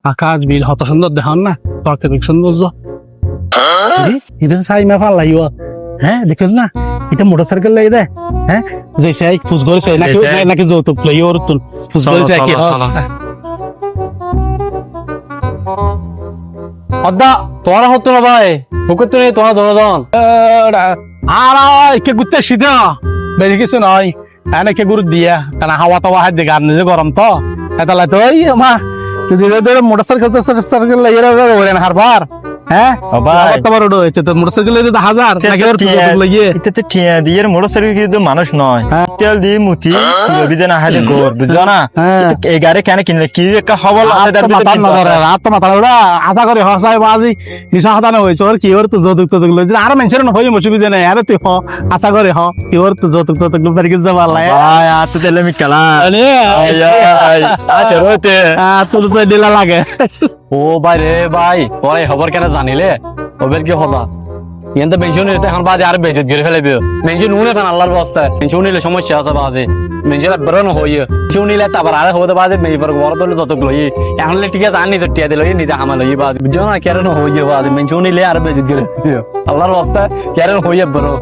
আকাশ বিল হত সুন্দর দেখান না প্রাকৃতিক সৌন্দর্য এটা সাইমা ভাল লাগিব হ্যাঁ দেখিস না এটা মোটরসাইকেল লাগে দে হ্যাঁ যে সেই ফুস করে সেই নাকি নাকি যৌতুক লই ওর তুল ফুস করে সেই কি অদ্দা তোরা হতো না ভাই হুকুত নেই তোরা ধরদন আর কে গুতে সিধা বেশি কিছু নয় এনে কে গুরু দিয়া কারণ হাওয়া টাওয়া হাত দিকে আর নিজে গরম তো এটা লাই তো এই মা তুই মোটরসাইকেল লাগিয়ে হারবার হ্যাঁ তোমার ওটা হয়েছে তো মোটরসাইকেল হাজার দিয়ে মোটরসাইকেল কিন্তু মানুষ নয় তেল দিয়ে মুতি বিজয় না হাইলে গোর বুঝছো না এই গাড়ি কেন কিনলে কি একটা খবর আশা করি হসাই বাজি নিশা হতা না হয়েছে ওর কি ওর তো যৌতুক টৌতুক লইছে আর মানুষের না হয়ে মুসুবিধে নাই আরে তুই আশা করে কি ওর তো যৌতুক টৌতুক তারিখে যাবা লাগে তো তেলে আমি খেলা তোর তো দিলা লাগে ও ভাই রে ভাই পরে খবর কেন জানিলে ওদের কি হবা কিন্তু পেনশন নিতে এখন বাদে আর বেজে গিয়ে ফেলেবে পেনশন নুনে এখন আল্লাহর বস্তা পেনশন নিলে সমস্যা আছে বাদে পেনশন বেরোনো হইয়ে পেনশন নিলে তারপর আর হতে বাদে মেয়েবার বড় দলে যত লই এখন ঠিক আছে আনি তো টিয়া দিল নিজে হামা লই বাদে বুঝছো না কেন হইয়ে বাদে পেনশন নিলে আর বেজে গিয়ে আল্লাহর বস্তা কেন হইয়ে বেরো